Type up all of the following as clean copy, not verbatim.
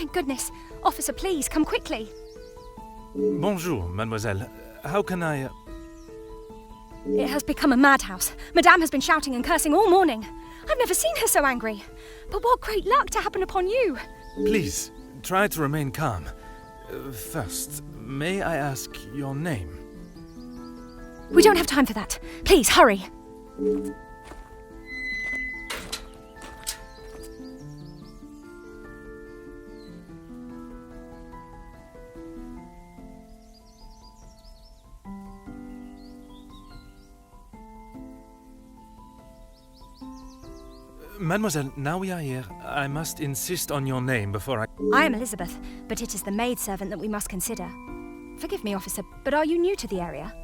thank goodness. Officer, please, come quickly. Bonjour, mademoiselle. How can I... It has become a madhouse. Madame has been shouting and cursing all morning. I've never seen her so angry. But what great luck to happen upon you. Please, try to remain calm. First, may I ask your name? We don't have time for that. Please, hurry. Mademoiselle, now we are here, I must insist on your name before I am Elizabeth, but it is the maidservant that we must consider. Forgive me, officer, but are you new to the area?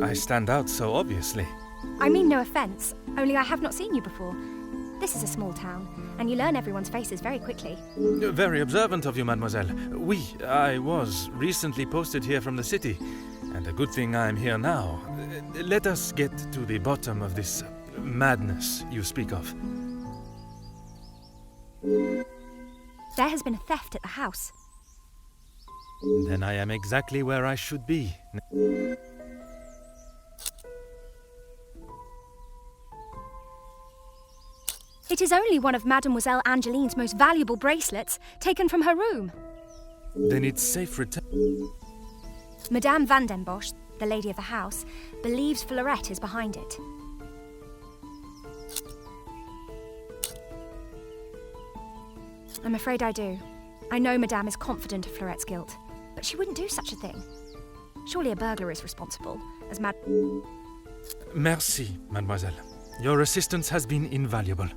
I stand out so obviously. I mean no offence, only I have not seen you before. This is a small town, and you learn everyone's faces very quickly. Very observant of you, mademoiselle. I was recently posted here from the city, and a good thing I am here now. Let us get to the bottom of this madness you speak of. There has been a theft at the house. Then I am exactly where I should be. It is only one of Mademoiselle Angeline's most valuable bracelets, taken from her room. Then it's safe return. Madame Van den Bosch, the lady of the house, believes Fleurette is behind it. I'm afraid I do. I know Madame is confident of Fleurette's guilt, but she wouldn't do such a thing. Surely a burglar is responsible, as Merci, mademoiselle. Your assistance has been invaluable.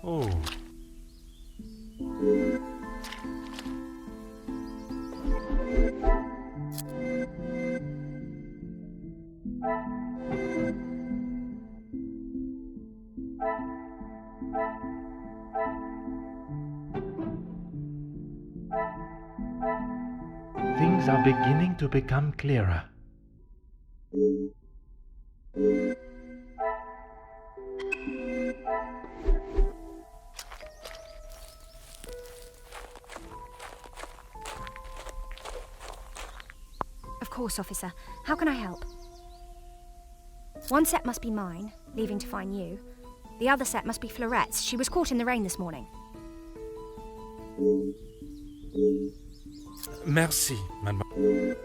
Oh. Things are beginning to become clearer. Of course, officer. How can I help? One set must be mine, leaving to find you. The other set must be Fleurette's. She was caught in the rain this morning. Merci, mademoiselle.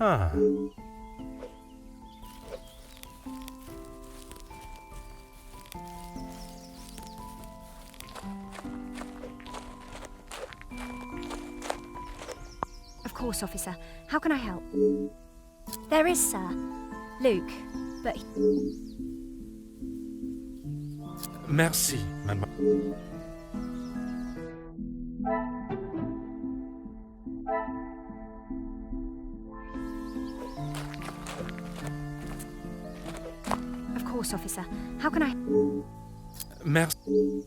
Ah. Of course, officer. How can I help? There is, sir. Luke, but... Merci, mademoiselle. Of course, officer. How can I... Merci.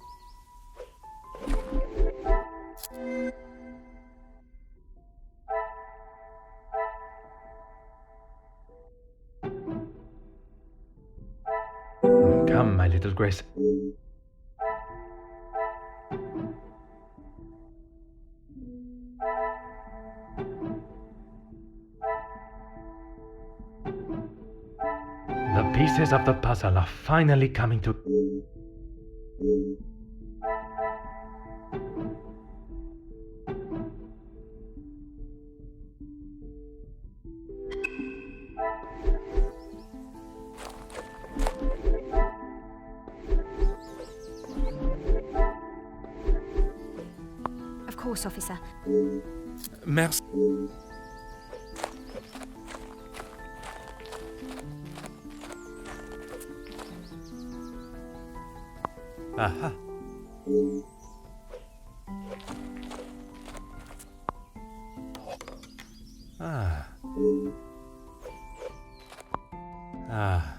Come, my little Grace. The pieces of the puzzle are finally coming to... Of course, officer. Merci. Aha. Ah. Ah.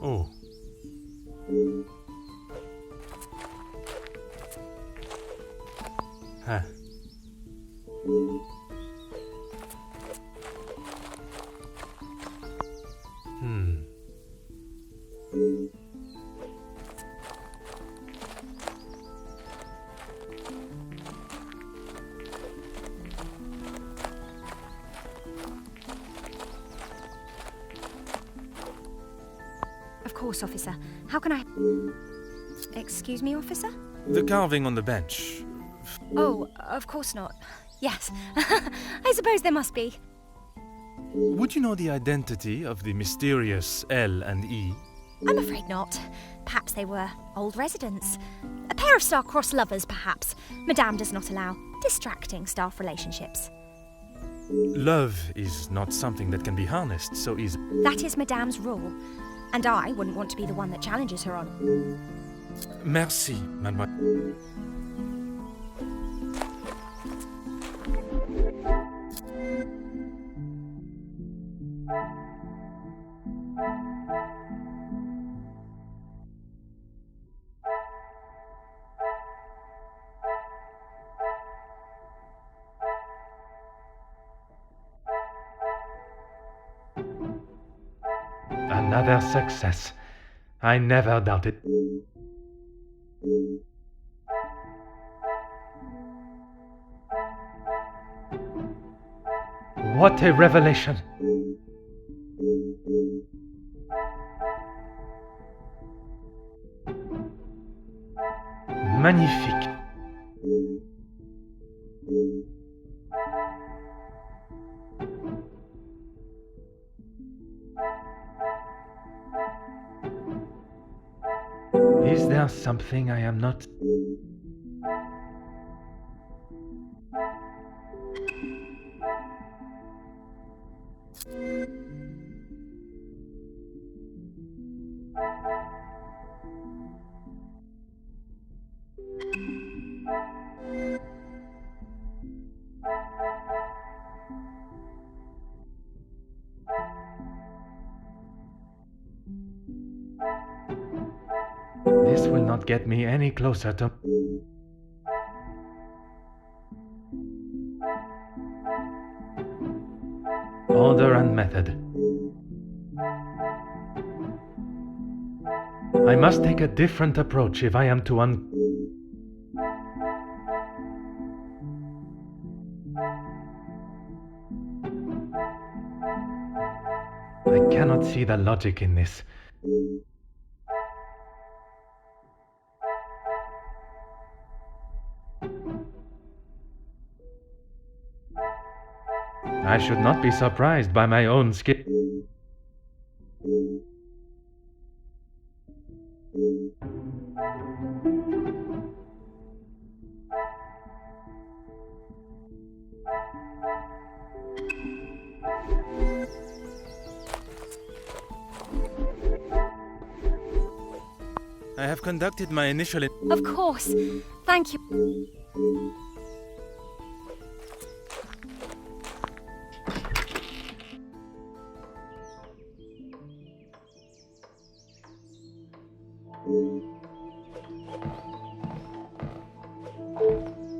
Oh. Huh. Of course, officer. How can I... Excuse me, officer? The carving on the bench. Oh, of course not. Yes. I suppose there must be. Would you know the identity of the mysterious L and E? I'm afraid not. Perhaps they were old residents. A pair of star-crossed lovers, perhaps. Madame does not allow distracting staff relationships. Love is not something that can be harnessed so easily. That is Madame's rule. And I wouldn't want to be the one that challenges her on. Merci, mademoiselle. Another success. I never doubted. What a revelation! Magnifique. Is there something I am not? This will not get me any closer to... Order and method. I must take a different approach if I am to I cannot see the logic in this. I should not be surprised by my own skill. I have conducted my initial... Of course. Thank you.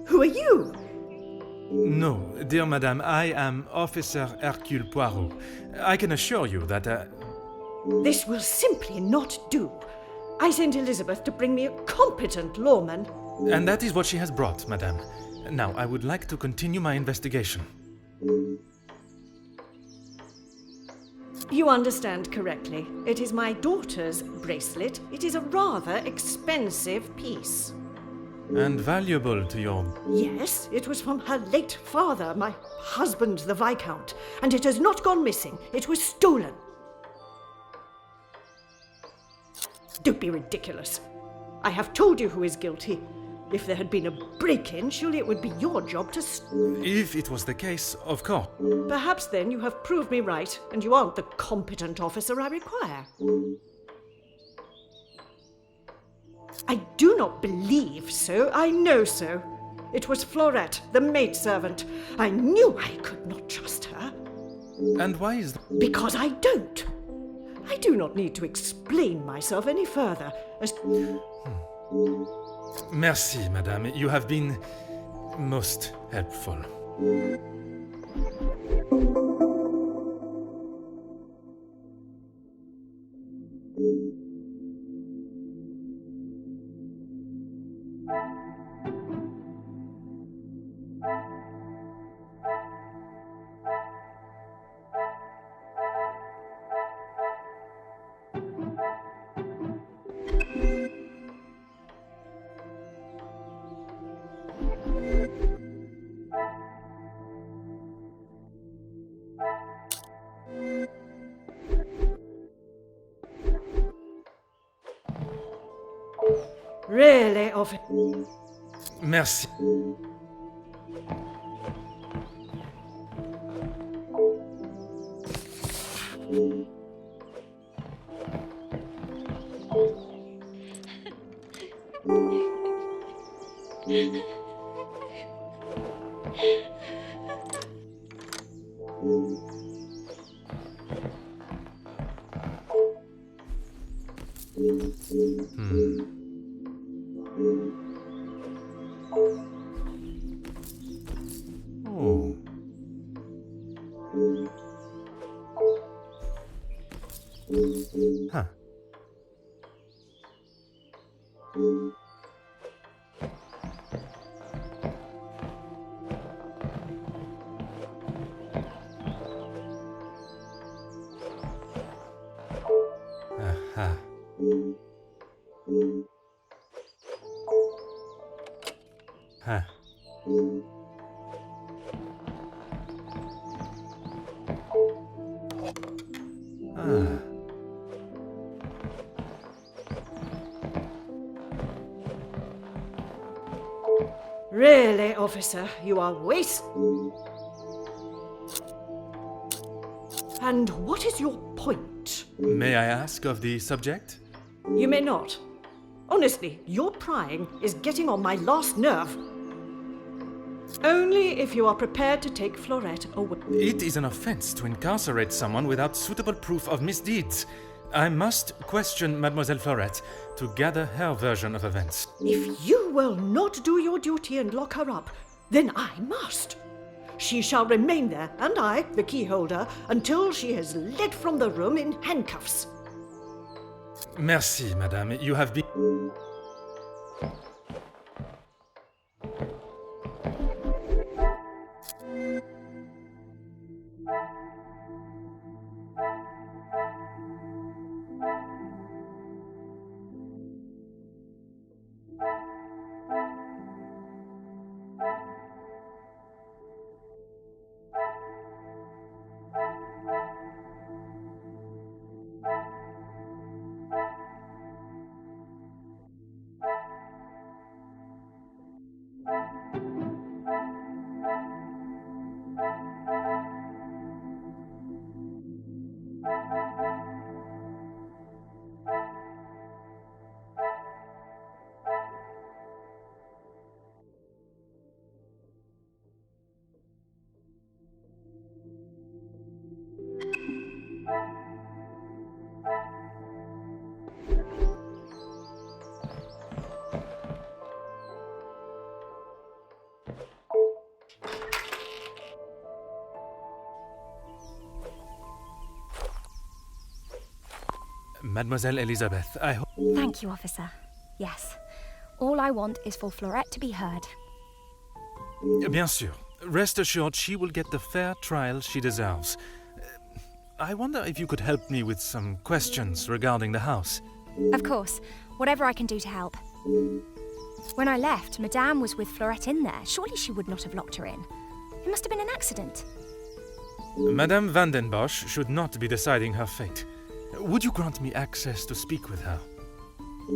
Who are you? No, dear madame, I am Officer Hercule Poirot. I can assure you that... This will simply not do. I sent Elizabeth to bring me a competent lawman. And that is what she has brought, madame. Now, I would like to continue my investigation. You understand correctly. It is my daughter's bracelet. It is a rather expensive piece. And valuable to your... Yes, it was from her late father, my husband, the Viscount, and it has not gone missing. It was stolen. Don't be ridiculous. I have told you who is guilty. If there had been a break-in, surely it would be your job to... If it was the case, of course. Perhaps then you have proved me right, and you aren't the competent officer I require. I do not believe so. I know so. It was Florette, the maidservant. I knew I could not trust her. And why is... Because I don't. I do not need to explain myself any further as... Merci, madame. You have been most helpful. Really, officer. Merci. Oh. Huh. Huh. Ah. Really, officer, you are And what is your point? May I ask of the subject? You may not. Honestly, your prying is getting on my last nerve. Only if you are prepared to take Florette away. It is an offense to incarcerate someone without suitable proof of misdeeds. I must question Mademoiselle Florette to gather her version of events. If you will not do your duty and lock her up, then I must. She shall remain there, and I, the key holder, until she is led from the room in handcuffs. Merci, madame. You have been... Mademoiselle Elizabeth, I hope... Thank you, officer. Yes. All I want is for Florette to be heard. Bien sûr. Rest assured she will get the fair trial she deserves. I wonder if you could help me with some questions regarding the house. Of course. Whatever I can do to help. When I left, Madame was with Florette in there. Surely she would not have locked her in. It must have been an accident. Madame Van den Bosch should not be deciding her fate. Would you grant me access to speak with her?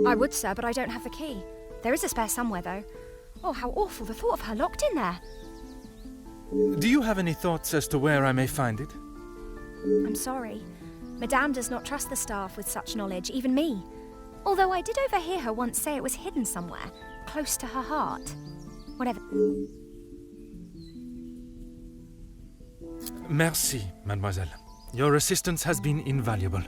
I would, sir, but I don't have the key. There is a spare somewhere, though. Oh, how awful, the thought of her locked in there. Do you have any thoughts as to where I may find it? I'm sorry. Madame does not trust the staff with such knowledge, even me. Although I did overhear her once say it was hidden somewhere, close to her heart. Whatever. Merci, mademoiselle. Your assistance has been invaluable.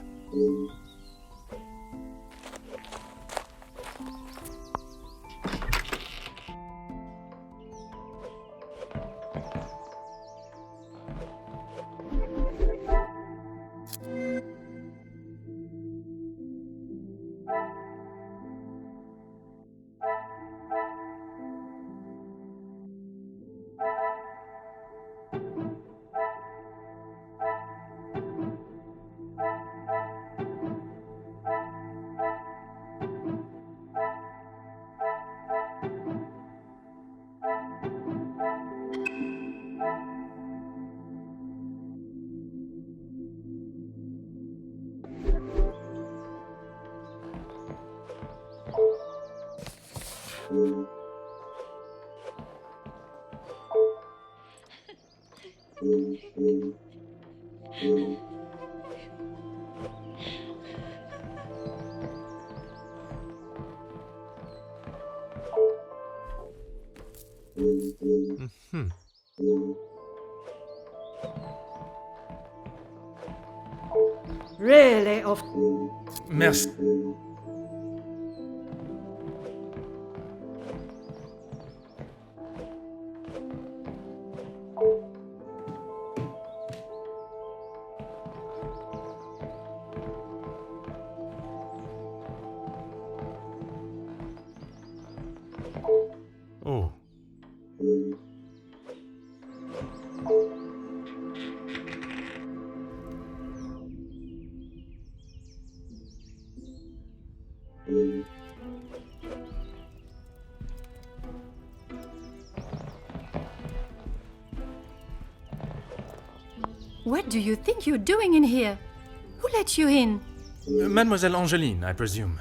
Really, of... Merci. Oh. What do you think you're doing in here? Who let you in? Mademoiselle Angeline, I presume.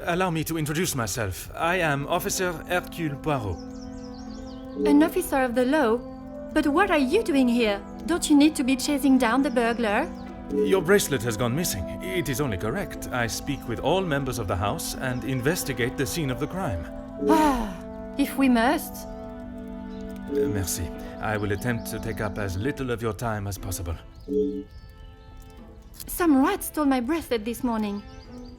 Allow me to introduce myself. I am Officer Hercule Poirot. An officer of the law? But what are you doing here? Don't you need to be chasing down the burglar? Your bracelet has gone missing. It is only correct. I speak with all members of the house and investigate the scene of the crime. Ah, if we must. Merci. I will attempt to take up as little of your time as possible. Some rat stole my bracelet this morning.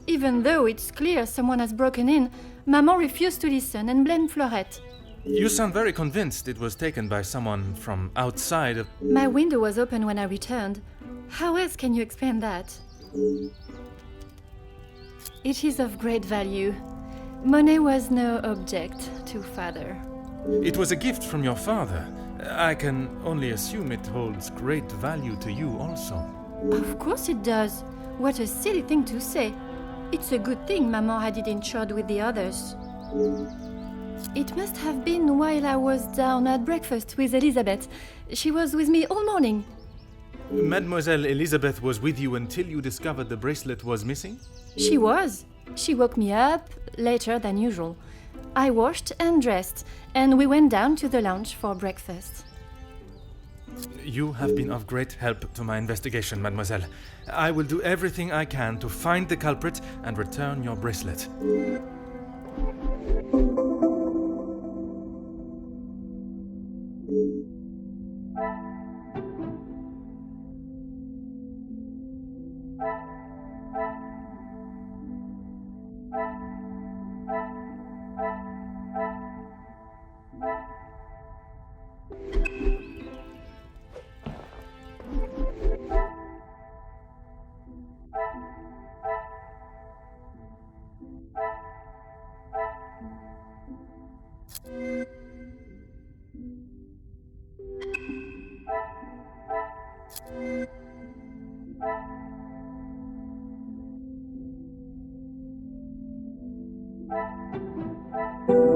Even though it's clear someone has broken in, Maman refused to listen and blamed Florette. You sound very convinced it was taken by someone from outside of... My window was open when I returned. How else can you explain that? It is of great value. Money was no object to father. It was a gift from your father. I can only assume it holds great value to you also. Of course it does. What a silly thing to say. It's a good thing Maman had it insured with the others. It must have been while I was down at breakfast with Elizabeth. She was with me all morning. Mademoiselle Elizabeth was with you until you discovered the bracelet was missing? She was. She woke me up later than usual. I washed and dressed, and we went down to the lounge for breakfast. You have been of great help to my investigation, mademoiselle. I will do everything I can to find the culprit and return your bracelet.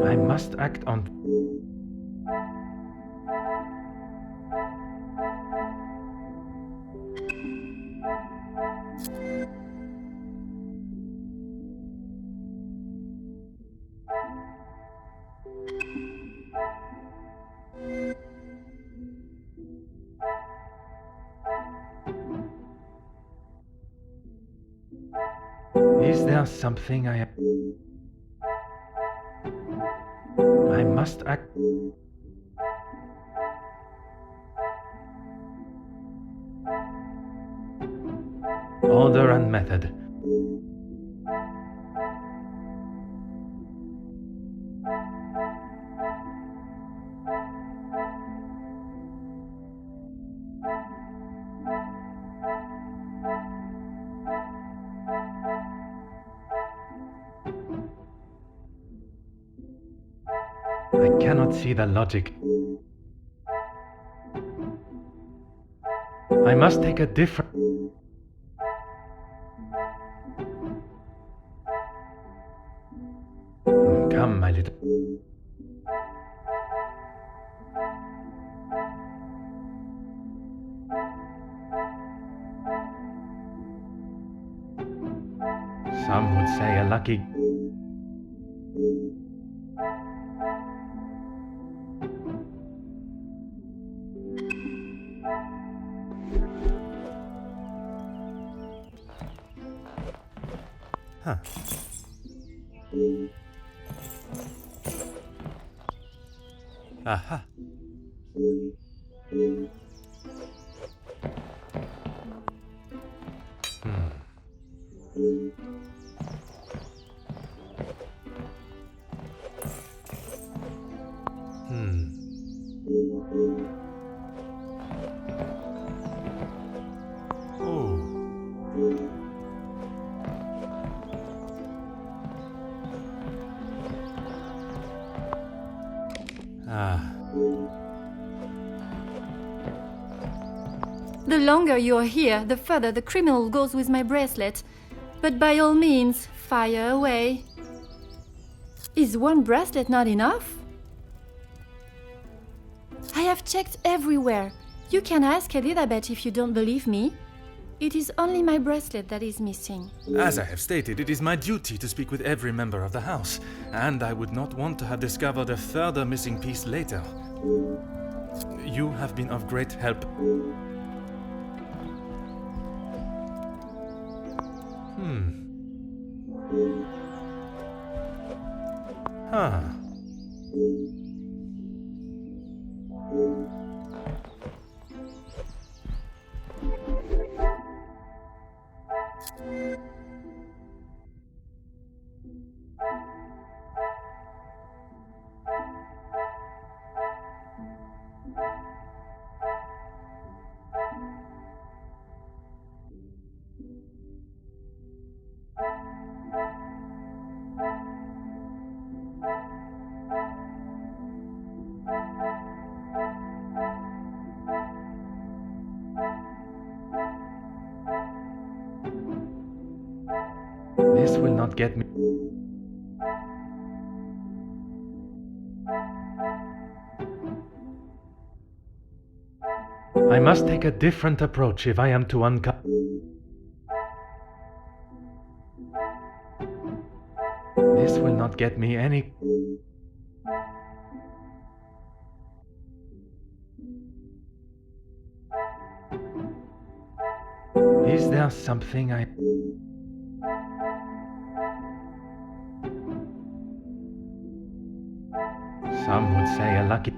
I must act on... Is there something I must act... Order and method. I cannot see the logic. I must take a different... Come, my little... Some would say a lucky... Huh. Aha. Oh. Ah. The longer you're here, the further the criminal goes with my bracelet. But by all means, fire away. Is one bracelet not enough? I have checked everywhere. You can ask Elizabeth if you don't believe me. It is only my bracelet that is missing. As I have stated, it is my duty to speak with every member of the house, and I would not want to have discovered a further missing piece later. You have been of great help. Huh. This will not get me. I must take a different approach if I am to uncover. This will not get me any. Is there something I... Some would say a lucky...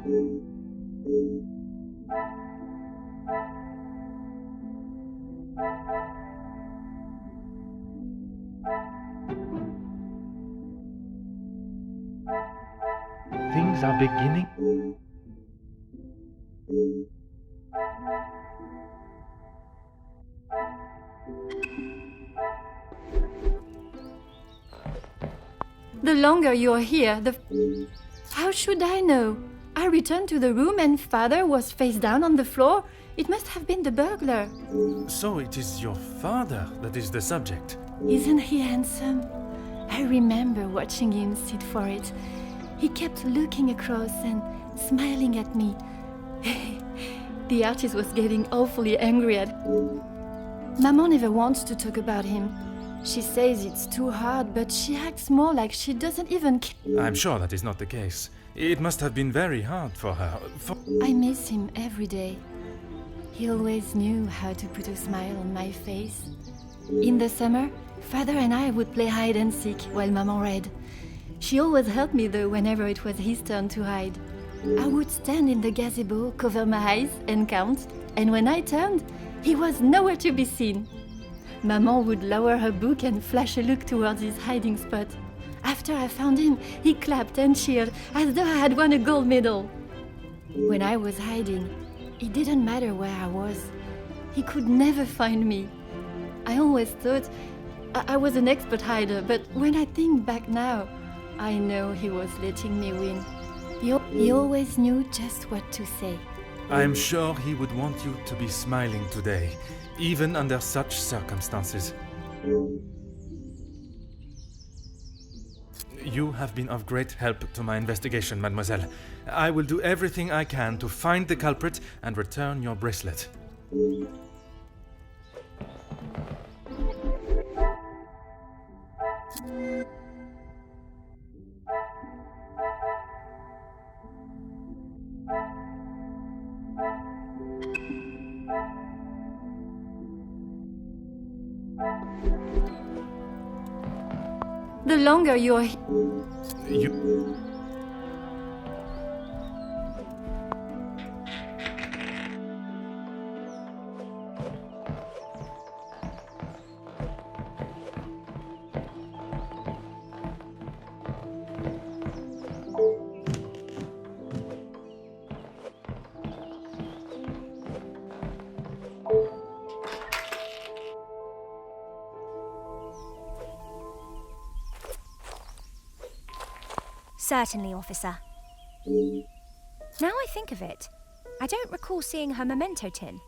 Things are beginning... The longer you're here, the... How should I know? I returned to the room and father was face down on the floor. It must have been the burglar. So it is your father that is the subject. Isn't he handsome? I remember watching him sit for it. He kept looking across and smiling at me. The artist was getting awfully angry at... Maman never wants to talk about him. She says it's too hard, but she acts more like she doesn't even care. I'm sure that is not the case. It must have been very hard for her. I miss him every day. He always knew how to put a smile on my face. In the summer, father and I would play hide and seek while Maman read. She always helped me though whenever it was his turn to hide. I would stand in the gazebo, cover my eyes and count, and when I turned, he was nowhere to be seen. Maman would lower her book and flash a look towards his hiding spot. After I found him, he clapped and cheered as though I had won a gold medal. When I was hiding, it didn't matter where I was. He could never find me. I always thought I was an expert hider, but when I think back now, I know he was letting me win. He always knew just what to say. I'm sure he would want you to be smiling today, even under such circumstances. You have been of great help to my investigation, mademoiselle. I will do everything I can to find the culprit and return your bracelet. The longer you're... You... Certainly, officer. Now I think of it, I don't recall seeing her memento tin.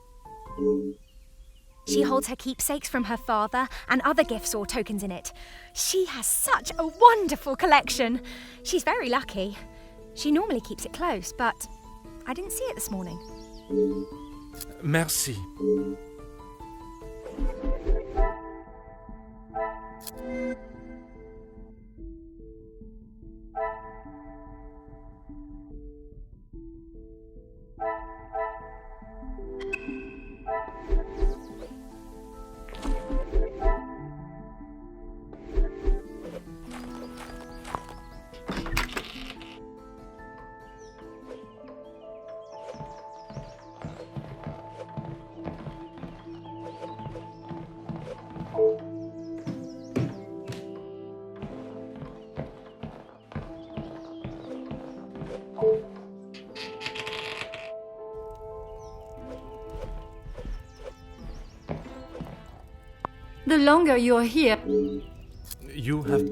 She holds her keepsakes from her father and other gifts or tokens in it. She has such a wonderful collection. She's very lucky. She normally keeps it close, but I didn't see it this morning. Merci. The longer you're here, You have